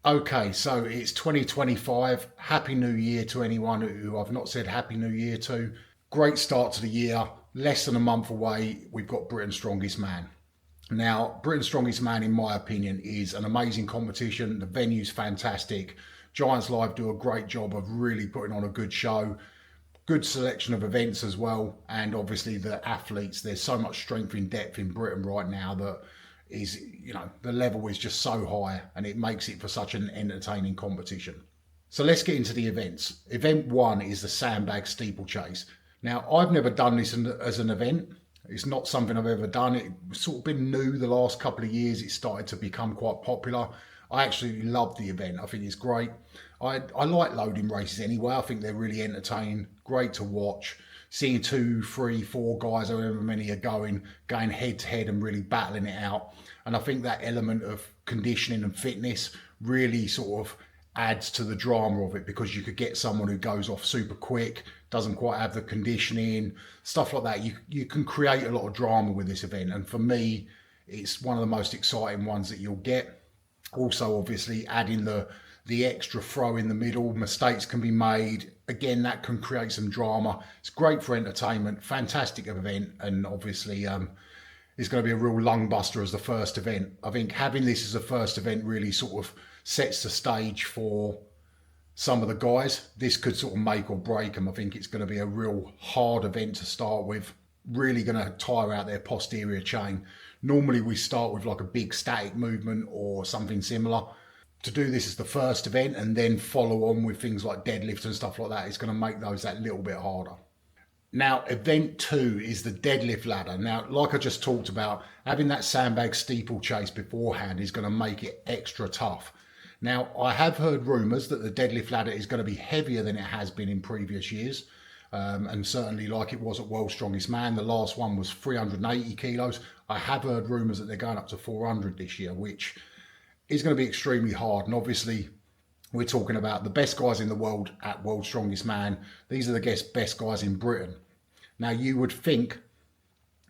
Okay, so it's 2025. Happy New Year to anyone who I've not said Happy New Year to. Great start to the year. Less than a month away, we've got Britain's Strongest Man. Now, Britain's Strongest Man, in my opinion, is an amazing competition. The venue's fantastic. Giants Live do a great job of really putting on a good show. Good selection of events as well, and obviously the athletes. There's so much strength in depth in Britain right now that is, the level is just so high, and it makes it for such an entertaining competition. So let's get into the events. Event one is the Sandbag Steeplechase. Now, I've never done this as an event. It's not something I've ever done. It's sort of been new the last couple of years. It started to become quite popular. I actually love the event. I think it's great. I like loading races anyway. I think they're really entertaining, great to watch. Seeing two, three, four guys, however many are going head to head and really battling it out. And I think that element of conditioning and fitness really sort of adds to the drama of it, because you could get someone who goes off super quick, doesn't quite have the conditioning, stuff like that. You can create a lot of drama with this event. And for me, it's one of the most exciting ones that you'll get. Also, obviously, adding the extra throw in the middle, mistakes can be made. Again, that can create some drama. It's great for entertainment, fantastic event, and obviously it's going to be a real lung buster as the first event. I think having this as the first event really sort of sets the stage for some of the guys. This could sort of make or break them. I think it's going to be a real hard event to start with, really going to tire out their posterior chain. Normally we start with like a big static movement or something similar. To do this as the first event and then follow on with things like deadlifts and stuff like that, it's going to make those that little bit harder. Now, event two is the Deadlift Ladder. Now, like I just talked about, having that Sandbag Steeplechase beforehand is going to make it extra tough. Now, I have heard rumours that the Deadlift Ladder is going to be heavier than it has been in previous years. And certainly like it was at World's Strongest Man. The last one was 380 kilos. I have heard rumours that they're going up to 400 this year, which is going to be extremely hard. And obviously, we're talking about the best guys in the world at World's Strongest Man. These are the best guys in Britain. Now, you would think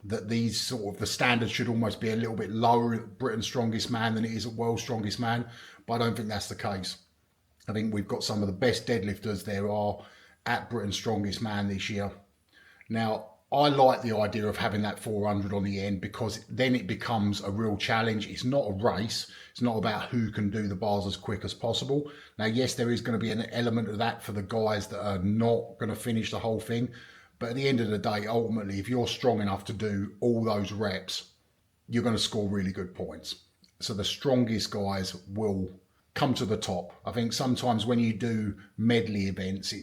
that these sort of the standards should almost be a little bit lower at Britain's Strongest Man than it is at World's Strongest Man, but I don't think that's the case. I think we've got some of the best deadlifters there are at Britain's Strongest Man this year. Now, I like the idea of having that 400 on the end, because then it becomes a real challenge. It's not a race. It's not about who can do the bars as quick as possible. Now, yes, there is going to be an element of that for the guys that are not going to finish the whole thing. But at the end of the day, ultimately, if you're strong enough to do all those reps, you're going to score really good points. So the strongest guys will come to the top. I think sometimes when you do medley events,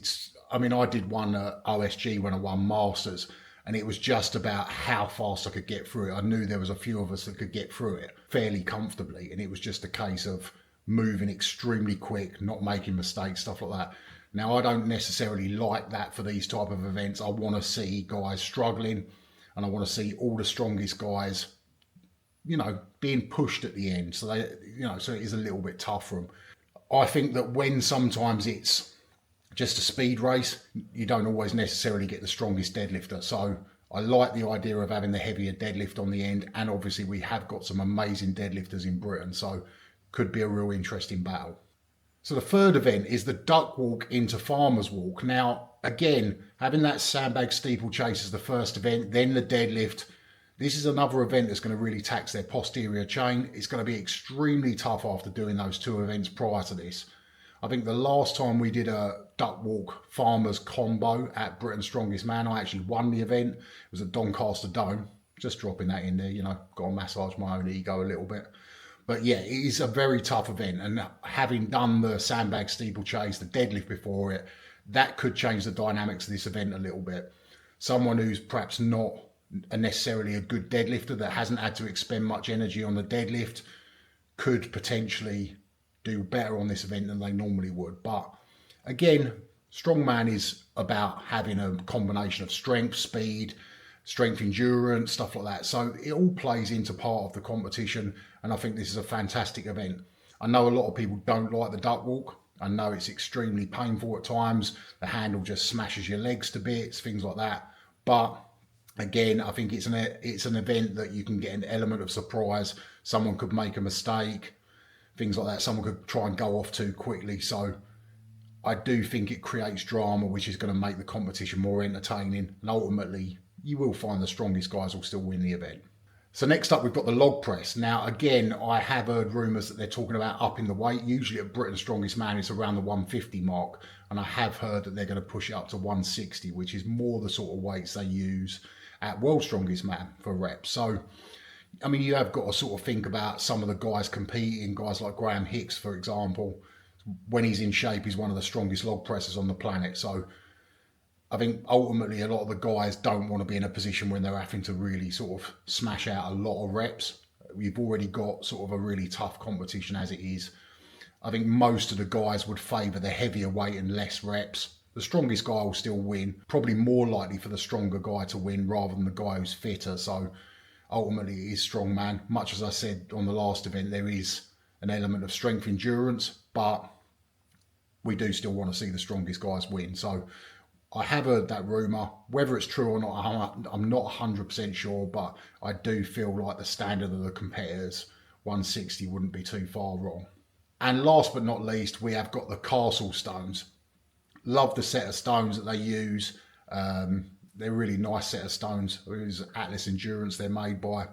I did one at OSG when I won Masters, and it was just about how fast I could get through it. I knew there was a few of us that could get through it fairly comfortably, and it was just a case of moving extremely quick, not making mistakes, stuff like that. Now, I don't necessarily like that for these type of events. I want to see guys struggling, and I want to see all the strongest guys, being pushed at the end. So so it is a little bit tough for them. I think that when sometimes it's just a speed race, you don't always necessarily get the strongest deadlifter. So I like the idea of having the heavier deadlift on the end. And obviously we have got some amazing deadlifters in Britain. So could be a real interesting battle. So the third event is the duck walk into Farmer's Walk. Now, again, having that Sandbag Steeplechase as the first event, then the deadlift. This is another event that's going to really tax their posterior chain. It's going to be extremely tough after doing those two events prior to this. I think the last time we did a duck walk farmers combo at Britain's Strongest Man, I actually won the event. It was at Doncaster Dome. Just dropping that in there, got to massage my own ego a little bit. But yeah, it is a very tough event. And having done the Sandbag Steeplechase, the deadlift before it, that could change the dynamics of this event a little bit. Someone who's perhaps not necessarily a good deadlifter, that hasn't had to expend much energy on the deadlift, could potentially do better on this event than they normally would. But again, strongman is about having a combination of strength, speed, strength, endurance, stuff like that. So it all plays into part of the competition, and I think this is a fantastic event. I know a lot of people don't like the duck walk. I know it's extremely painful at times. The handle just smashes your legs to bits, things like that. But again, I think it's an event that you can get an element of surprise. Someone could make a mistake, things like that. Someone could try and go off too quickly. So I do think it creates drama, which is going to make the competition more entertaining. And ultimately, you will find the strongest guys will still win the event. So next up, we've got the log press. Now, again, I have heard rumours that they're talking about upping the weight. Usually at Britain's Strongest Man, it's around the 150 mark. And I have heard that they're going to push it up to 160, which is more the sort of weights they use at World's Strongest Man for reps. So, I mean, you have got to sort of think about some of the guys competing, guys like Graham Hicks, for example. When he's in shape, he's one of the strongest log pressers on the planet. So I think ultimately a lot of the guys don't want to be in a position when they're having to really sort of smash out a lot of reps. We've already got sort of a really tough competition as it is. I think most of the guys would favour the heavier weight and less reps. The strongest guy will still win. Probably more likely for the stronger guy to win rather than the guy who's fitter. So ultimately it is strongman. Much as I said on the last event, there is an element of strength endurance, but we do still want to see the strongest guys win. So I have heard that rumour. Whether it's true or not, I'm not 100% sure, but I do feel like the standard of the competitors, 160 wouldn't be too far wrong. And last but not least, we have got the castle stones. Love the set of stones that they use. They're a really nice set of stones. It's Atlas Endurance they're made by.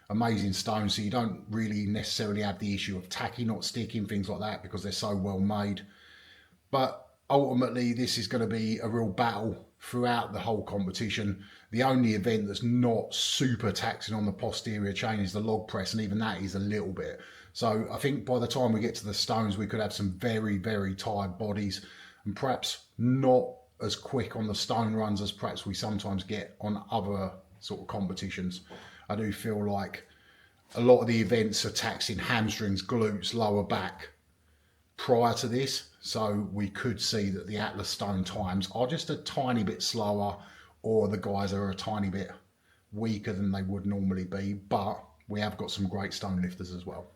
Amazing stones, so you don't really necessarily have the issue of tacky not sticking, things like that, because they're so well made. But ultimately, this is going to be a real battle throughout the whole competition. The only event that's not super taxing on the posterior chain is the log press, and even that is a little bit. So I think by the time we get to the stones, we could have some very, very tired bodies, and perhaps not as quick on the stone runs as perhaps we sometimes get on other sort of competitions. I do feel like a lot of the events are taxing hamstrings, glutes, lower back prior to this. So we could see that the Atlas stone times are just a tiny bit slower, or the guys are a tiny bit weaker than they would normally be. But we have got some great stone lifters as well.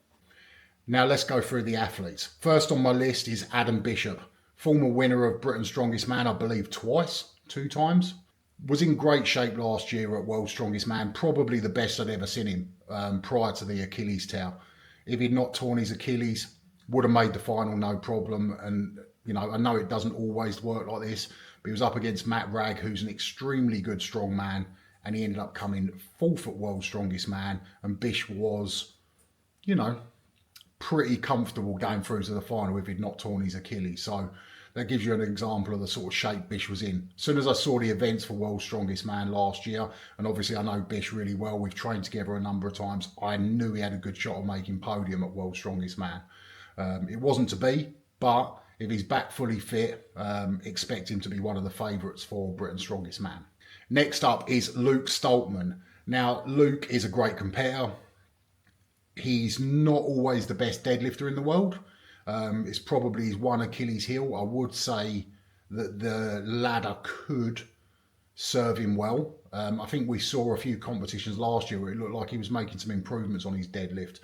Now let's go through the athletes. First on my list is Adam Bishop, former winner of Britain's Strongest Man, I believe two times. Was in great shape last year at World's Strongest Man, probably the best I'd ever seen him prior to the Achilles tear. If he'd not torn his Achilles, would have made the final no problem. And, you know, I know it doesn't always work like this, but he was up against Matt Ragg, who's an extremely good strong man, and he ended up coming fourth at World's Strongest Man, and Bish was, you know, pretty comfortable going through to the final if he'd not torn his Achilles. So that gives you an example of the sort of shape Bish was in. As soon as I saw the events for World's Strongest Man last year, and obviously I know Bish really well, we've trained together a number of times, I knew he had a good shot of making podium at World's Strongest Man. It wasn't to be, but if he's back fully fit, expect him to be one of the favourites for Britain's Strongest Man. Next up is Lukestalman. Now, Luke is a great competitor. He's not always the best deadlifter in the world. It's probably his one Achilles heel. I would say that the ladder could serve him well. I think we saw a few competitions last year where it looked like he was making some improvements on his deadlift.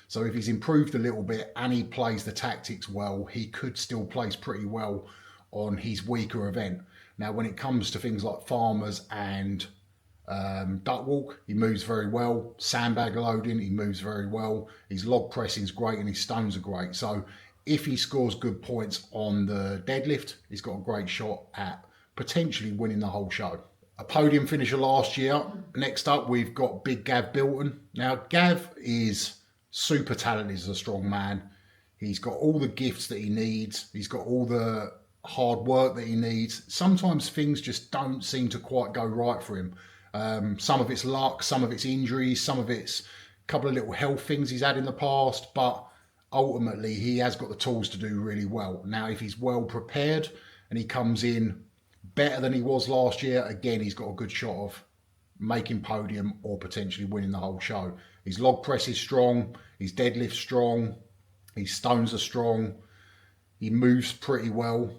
So if he's improved a little bit and he plays the tactics well, he could still place pretty well on his weaker event. Now, when it comes to things like farmers and duck walk, he moves very well. Sandbag loading, he moves very well. His log pressing is great and his stones are great. So if he scores good points on the deadlift, he's got a great shot at potentially winning the whole show. A podium finisher last year. Next up, we've got Big Gav Bilton. Now, Gav is super talented as a strong man. He's got all the gifts that he needs. He's got all the hard work that he needs. Sometimes things just don't seem to quite go right for him. Some of it's luck, some of it's injuries, some of it's a couple of little health things he's had in the past, but ultimately he has got the tools to do really well. Now, if he's well prepared and he comes in better than he was last year, again, he's got a good shot of making podium or potentially winning the whole show. His log press is strong, his deadlift's strong, his stones are strong, he moves pretty well.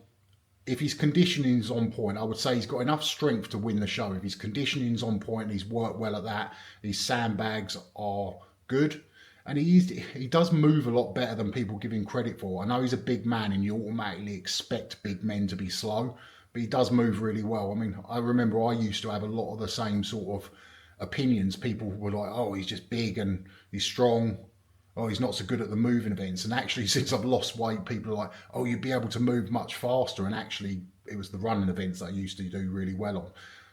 If his conditioning's on point, I would say he's got enough strength to win the show. If his conditioning's on point and he's worked well at that, his sandbags are good. And he does move a lot better than people give him credit for. I know he's a big man and you automatically expect big men to be slow, but he does move really well. I mean, I remember I used to have a lot of the same sort of opinions. People were like, oh, he's just big and he's strong. oh, he's not so good at the moving events. And actually, since I've lost weight, people are like, oh, you'd be able to move much faster. And actually, it was the running events that I used to do really well on.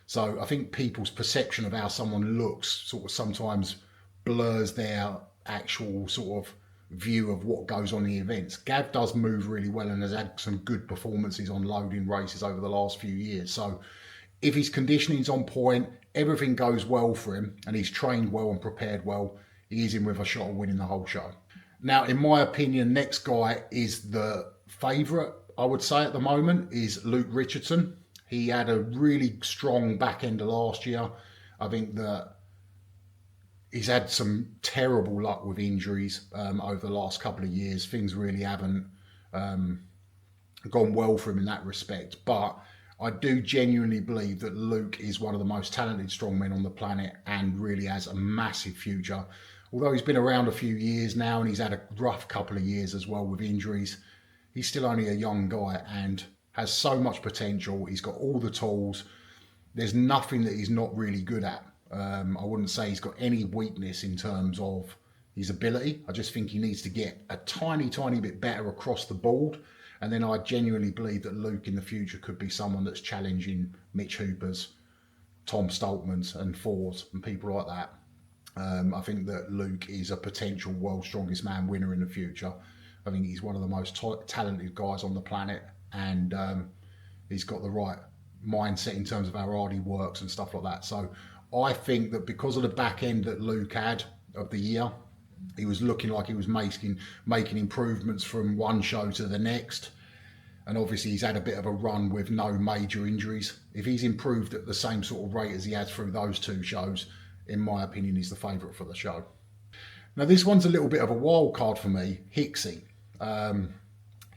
So I think people's perception of how someone looks sort of sometimes blurs their actual sort of view of what goes on in the events. Gav does move really well and has had some good performances on loading races over the last few years. So if his conditioning's on point, everything goes well for him, and he's trained well and prepared well, he is in with a shot of winning the whole show. Now, in my opinion, next guy is the favourite, I would say at the moment, is Luke Richardson. He had a really strong back end of last year. I think that he's had some terrible luck with injuries over the last couple of years. Things really haven't gone well for him in that respect. But I do genuinely believe that Luke is one of the most talented strongmen on the planet and really has a massive future. Although he's been around a few years now and he's had a rough couple of years as well with injuries, he's still only a young guy and has so much potential. He's got all the tools. There's nothing that he's not really good at. I wouldn't say he's got any weakness in terms of his ability. I just think he needs to get a tiny bit better across the board. And then I genuinely believe that Luke in the future could be someone that's challenging Mitch Hooper's, Tom Stoltman's and Ford's and people like that. I think that Luke is a potential world's strongest man winner in the future. I think he's one of the most talented guys on the planet, and he's got the right mindset in terms of how hard he works and stuff like that. So I think that because of the back end that Luke had of the year, he was looking like he was making improvements from one show to the next. And obviously he's had a bit of a run with no major injuries. If he's improved at the same sort of rate as he has through those two shows, in my opinion, he's the favourite for the show. Now this one's a little bit of a wild card for me, Hicksy.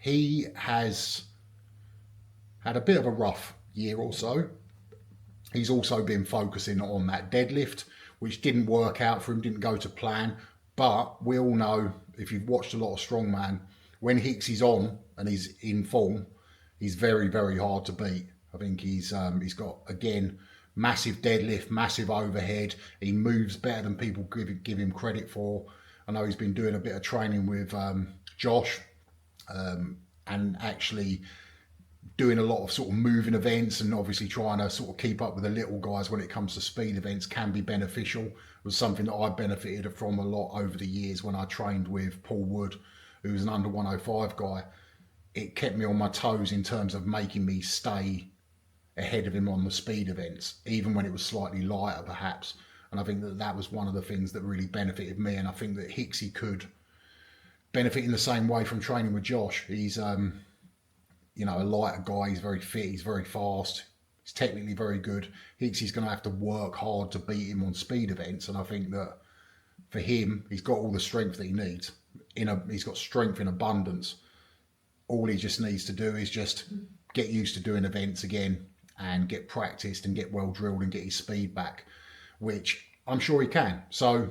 He has had a bit of a rough year or so. He's also been focusing on that deadlift, which didn't work out for him, didn't go to plan. But we all know, if you've watched a lot of strongman, when Hicksy's on and he's in form, he's very hard to beat. I think he's got, again, massive deadlift, massive overhead. He moves better than people give him credit for. I know he's been doing a bit of training with Josh and actually doing a lot of sort of moving events, and obviously trying to sort of keep up with the little guys when it comes to speed events can be beneficial. It was something that I benefited from a lot over the years when I trained with Paul Wood, who was an under 105 guy. It kept me on my toes in terms of making me stay ahead of him on the speed events, even when it was slightly lighter perhaps. And I think that that was one of the things that really benefited me. And I think that Hicksy could benefit in the same way from training with Josh. He's you know, a lighter guy. He's very fit. He's very fast. He's technically very good. Hicksy's going to have to work hard to beat him on speed events. And I think that for him, he's got all the strength that he needs. He's got strength in abundance. All he just needs to do is just get used to doing events again and get practiced and get well drilled and get his speed back, which I'm sure he can. So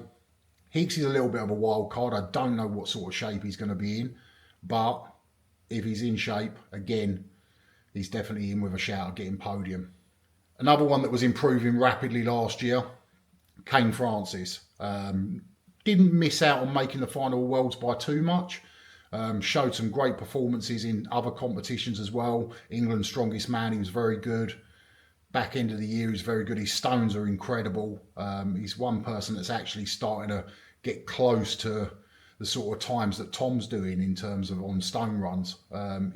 Hicksy's a little bit of a wild card. I don't know what sort of shape he's going to be in, but if he's in shape, again, he's definitely in with a shout of getting podium. Another one that was improving rapidly last year, Kane Francis. Didn't miss out on making the final worlds by too much. Showed some great performances in other competitions as well. England's strongest man, he was very good. Back end of the year, he was very good. His stones are incredible. He's one person that's actually starting to get close to the sort of times that Tom's doing in terms of on stone runs.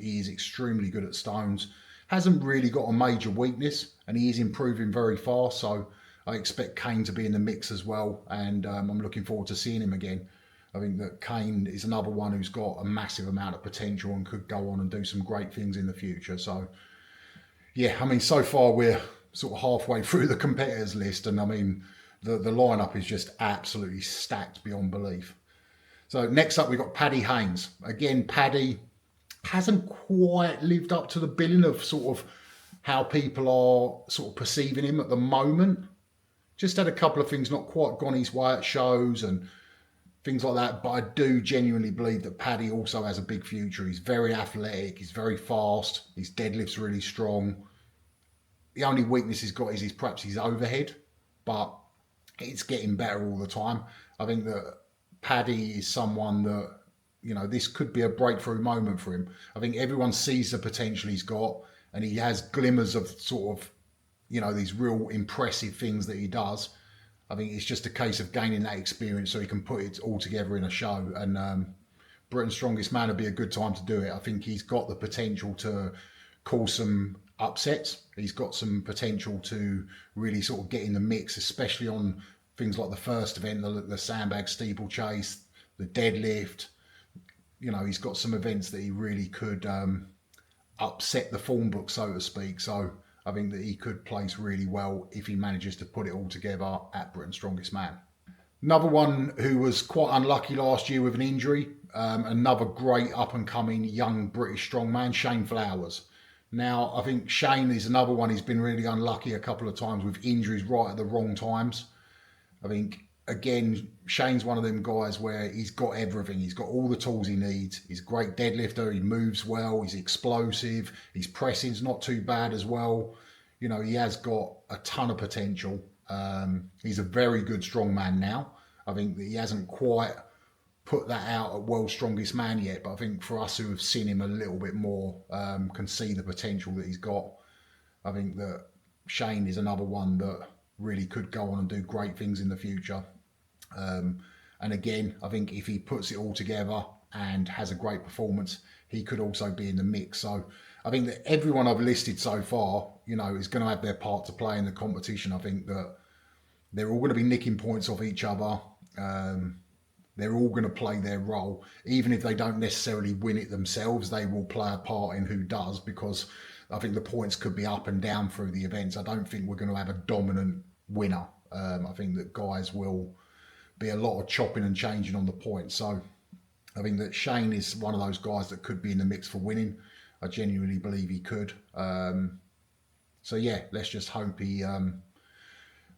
He is extremely good at stones. Hasn't really got a major weakness, and he is improving very fast. So I expect Kane to be in the mix as well, and I'm looking forward to seeing him again. I think that Kane is another one who's got a massive amount of potential and could go on and do some great things in the future. So yeah, I mean, so far we're sort of halfway through the competitors list, and I mean, the lineup is just absolutely stacked beyond belief. So next up, we've got Paddy Haynes. Again, Paddy hasn't quite lived up to the billing of sort of how people are sort of perceiving him at the moment. Just had a couple of things not quite gone his way at shows and things like that. But I do genuinely believe that Paddy also has a big future. He's very athletic. He's very fast. His deadlift's really strong. The only weakness he's got is perhaps his overhead, but it's getting better all the time. I think that Paddy is someone that, you know, this could be a breakthrough moment for him. I think everyone sees the potential he's got, and he has glimmers of sort of, you know, these real impressive things that he does. I think it's just a case of gaining that experience so he can put it all together in a show. And Britain's Strongest Man would be a good time to do it. I think he's got the potential to cause some upsets. He's got some potential to really sort of get in the mix, especially on things like the first event, the Sandbag Steeplechase, the deadlift. You know, he's got some events that he really could upset the form book, so to speak. So I think that he could place really well if he manages to put it all together at Britain's Strongest Man. Another one who was quite unlucky last year with an injury, another great up-and-coming young British strongman, Shane Flowers. Now, I think Shane is another one. He's been really unlucky a couple of times with injuries right at the wrong times. I think, again, Shane's one of them guys where he's got everything. He's got all the tools he needs. He's a great deadlifter. He moves well. He's explosive. His pressing's not too bad as well. You know, he has got a ton of potential. He's a very good strongman now. I think that he hasn't quite put that out at World's Strongest Man yet, but I think for us who have seen him a little bit more, can see the potential that he's got. I think that Shane is another one that really could go on and do great things in the future. And again, I think if he puts it all together and has a great performance, he could also be in the mix. So I think that everyone I've listed so far, you know, is going to have their part to play in the competition. I think that they're all going to be nicking points off each other. They're all going to play their role. Even if they don't necessarily win it themselves, they will play a part in who does, because I think the points could be up and down through the events. I don't think we're going to have a dominant winner. I think that guys will be a lot of chopping and changing on the points. So I think that Shane is one of those guys that could be in the mix for winning. I genuinely believe he could. So yeah, let's just hope he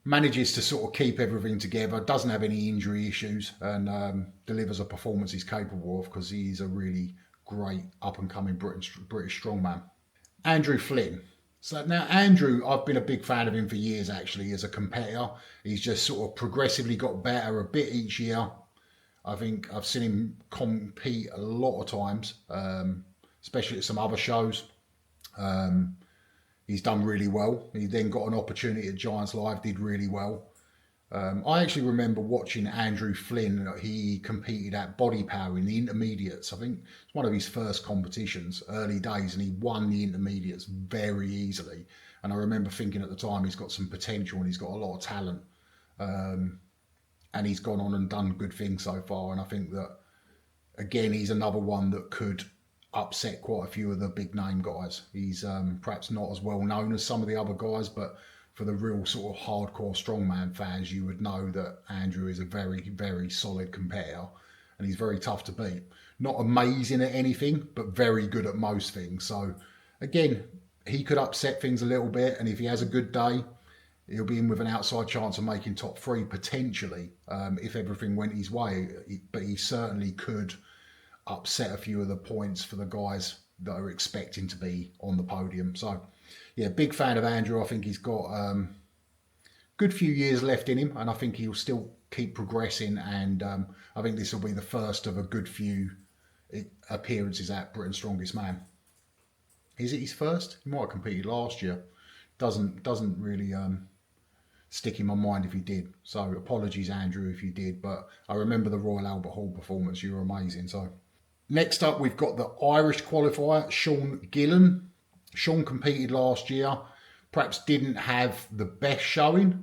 manages to sort of keep everything together, doesn't have any injury issues, and delivers a performance he's capable of, because he's a really great up-and-coming British strongman. Andrew Flynn. So now Andrew, I've been a big fan of him for years actually as a competitor. He's just sort of progressively got better a bit each year. I think I've seen him compete a lot of times, especially at some other shows. He's done really well. He then got an opportunity at Giants Live, did really well. I actually remember watching Andrew Flynn. He competed at Body Power in the intermediates. I think it's one of his first competitions, early days, and he won the intermediates very easily. And I remember thinking at the time, he's got some potential and he's got a lot of talent. And he's gone on and done good things so far. And I think that, again, he's another one that could upset quite a few of the big name guys. He's perhaps not as well known as some of the other guys, but for the real sort of hardcore strongman fans, you would know that Andrew is a very, very solid competitor, and he's very tough to beat. Not amazing at anything, but very good at most things. So again, he could upset things a little bit, and if he has a good day, he'll be in with an outside chance of making top three potentially, if everything went his way. But he certainly could upset a few of the points for the guys that are expecting to be on the podium. So yeah, big fan of Andrew. I think he's got a good few years left in him, and I think he'll still keep progressing, and I think this will be the first of a good few appearances at Britain's Strongest Man. Is it his first? He might have competed last year. Doesn't really stick in my mind if he did. So apologies, Andrew, if you did, but I remember the Royal Albert Hall performance. You were amazing. So next up, we've got the Irish qualifier, Shawn Gillan. Shawn competed last year, perhaps didn't have the best showing,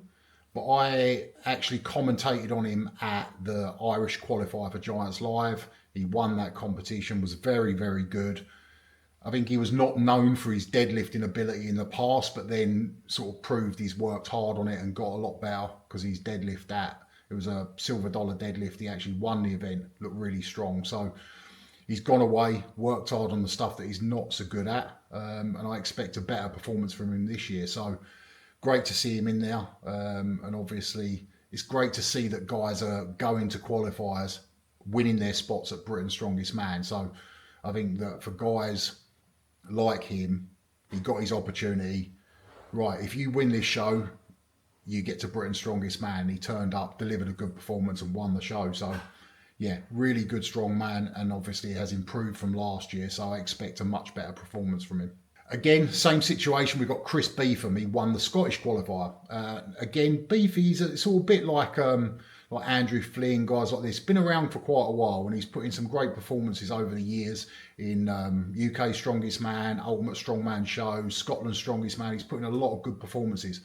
but I actually commentated on him at the Irish qualifier for Giants Live. He won that competition, was very, very good. I think he was not known for his deadlifting ability in the past, but then sort of proved he's worked hard on it and got a lot better, because his deadlift it was a $silver deadlift. He actually won the event, looked really strong. So he's gone away, worked hard on the stuff that he's not so good at, and I expect a better performance from him this year. So great to see him in there, and obviously it's great to see that guys are going to qualifiers, winning their spots at Britain's Strongest Man. So I think that for guys like him, he got his opportunity. Right, if you win this show, you get to Britain's Strongest Man. He turned up, delivered a good performance and won the show. So yeah, really good strong man, and obviously has improved from last year, so I expect a much better performance from him. Again, same situation. We've got Chris Beetham. He won the Scottish qualifier. Again, Beefy's it's all a bit like Andrew Flynn, guys like this. Been around for quite a while, and he's put in some great performances over the years in UK Strongest Man, Ultimate Strongman Show, Scotland Strongest Man. He's put in a lot of good performances.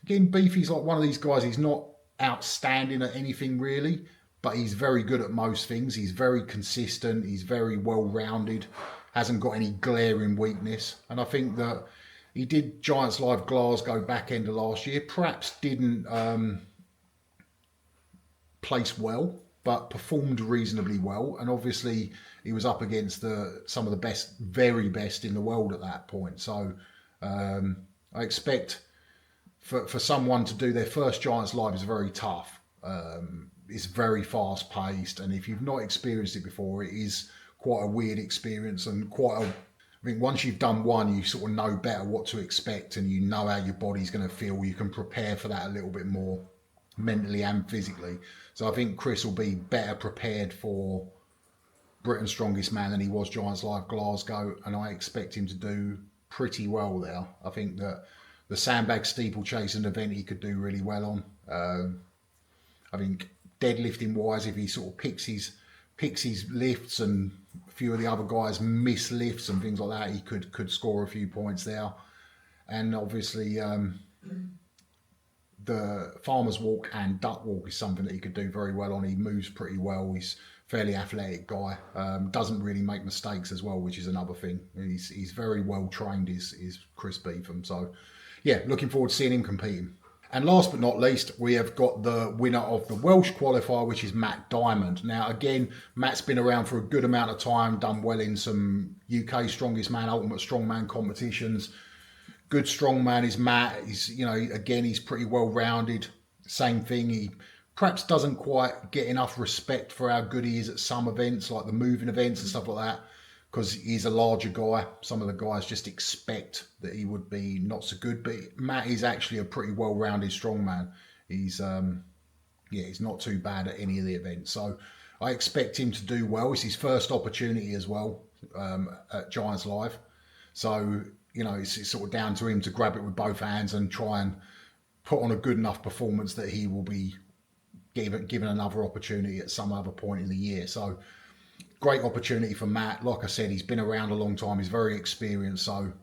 Again, Beefy's like one of these guys. He's not outstanding at anything really, but he's very good at most things. He's very consistent. He's very well-rounded. Hasn't got any glaring weakness. And I think that he did Giants Live Glasgow back end of last year. Perhaps didn't place well, but performed reasonably well. And obviously he was up against some of the best, very best in the world at that point. So I expect for someone to do their first Giants Live is very tough. It's very fast paced. And if you've not experienced it before, it is quite a weird experience, and I think once you've done one, you sort of know better what to expect, and you know how your body's going to feel. You can prepare for that a little bit more mentally and physically. So I think Chris will be better prepared for Britain's Strongest Man than he was Giants Live Glasgow, and I expect him to do pretty well there. I think that the Sandbag Steeplechase an event he could do really well on. I think deadlifting wise, if he sort of picks his lifts, and a few of the other guys miss lifts and things like that, he could score a few points there. And obviously the farmer's walk and duck walk is something that he could do very well on. He moves pretty well. He's a fairly athletic guy. Doesn't really make mistakes as well, which is another thing. He's very well trained, is Chris Beetham. So yeah, looking forward to seeing him competing. And last but not least, we have got the winner of the Welsh qualifier, which is Matt Diamond. Now, again, Matt's been around for a good amount of time, done well in some UK Strongest Man, Ultimate Strongman competitions. Good strongman is Matt. He's, again, he's pretty well-rounded. Same thing, he perhaps doesn't quite get enough respect for how good he is at some events, like the moving events and stuff like that, because he's a larger guy. Some of the guys just expect that he would be not so good, but Matt is actually a pretty well-rounded strongman. He's he's not too bad at any of the events. So I expect him to do well. It's his first opportunity as well at Giants Live. So, it's sort of down to him to grab it with both hands and try and put on a good enough performance that he will be given another opportunity at some other point in the year. So great opportunity for Matt. Like I said, he's been around a long time. He's very experienced, so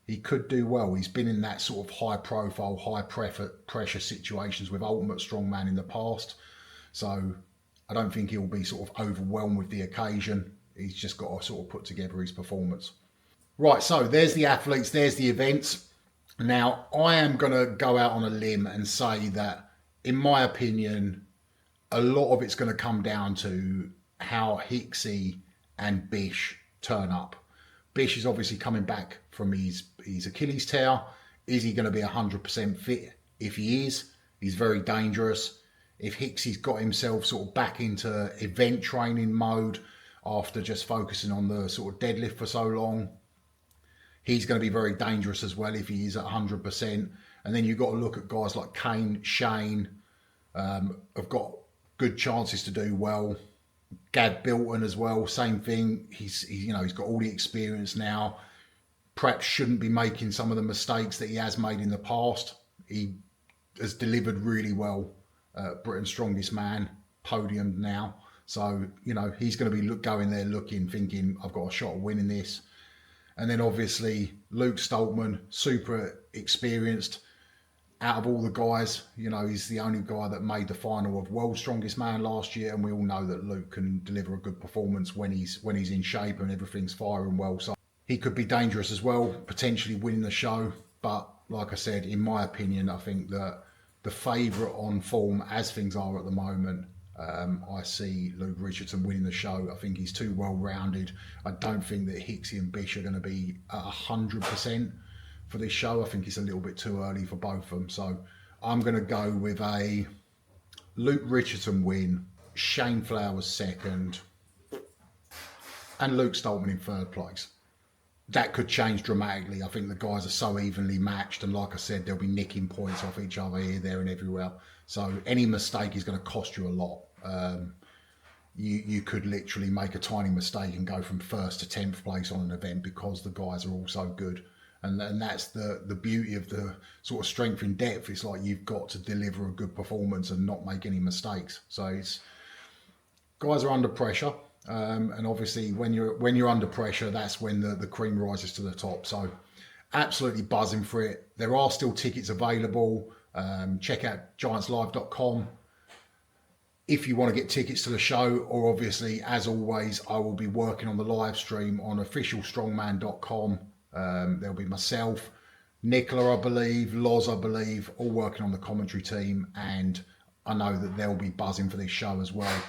he could do well. He's been in that sort of high profile, high pressure situations with Ultimate Strongman in the past. So I don't think he'll be sort of overwhelmed with the occasion. He's just got to sort of put together his performance. Right, so there's the athletes, there's the events. Now, I am going to go out on a limb and say that, in my opinion, a lot of it's going to come down to how Hicksy and Bish turn up. Bish is obviously coming back from his Achilles tear. Is he going to be 100% fit? If he is, he's very dangerous. If Hicksy's got himself sort of back into event training mode after just focusing on the sort of deadlift for so long, he's going to be very dangerous as well if he is at 100%. And then you've got to look at guys like Kane, Shane, have got good chances to do well. Gad Bilton as well, same thing. He's got all the experience now. Perhaps shouldn't be making some of the mistakes that he has made in the past. He has delivered really well. Britain's Strongest Man, podiumed now. So, he's going to be going there thinking, I've got a shot at winning this. And then obviously Lukestalman, super experienced. Out of all the guys, he's the only guy that made the final of World's Strongest Man last year, and we all know that Luke can deliver a good performance when he's in shape and everything's firing well. So he could be dangerous as well, potentially winning the show. But like I said, in my opinion, I think that the favourite on form, as things are at the moment, I see Luke Richardson winning the show. I think he's too well-rounded. I don't think that Hicksy and Bish are going to be at 100% for this show. I think it's a little bit too early for both of them. So I'm going to go with a Luke Richardson win, Shane Flowers second, and Lukestalman in third place. That could change dramatically. I think the guys are so evenly matched, and like I said, they'll be nicking points off each other here, there and everywhere. So any mistake is going to cost you a lot. you could literally make a tiny mistake and go from 1st to 10th place on an event because the guys are all so good. And that's the beauty of the sort of strength in depth. It's like you've got to deliver a good performance and not make any mistakes. So it's guys are under pressure, and obviously when you're under pressure, that's when the cream rises to the top. So absolutely buzzing for it. There are still tickets available. Check out giantslive.com if you want to get tickets to the show, or obviously, as always, I will be working on the live stream on officialstrongman.com. There'll be myself, Nicola, I believe, Loz, I believe, all working on the commentary team, and I know that they'll be buzzing for this show as well.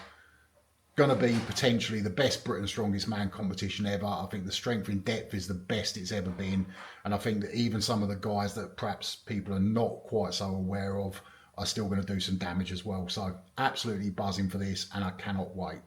Going to be potentially the best Britain's Strongest Man competition ever. I think the strength in depth is the best it's ever been, and I think that even some of the guys that perhaps people are not quite so aware of are still going to do some damage as well. So absolutely buzzing for this, and I cannot wait.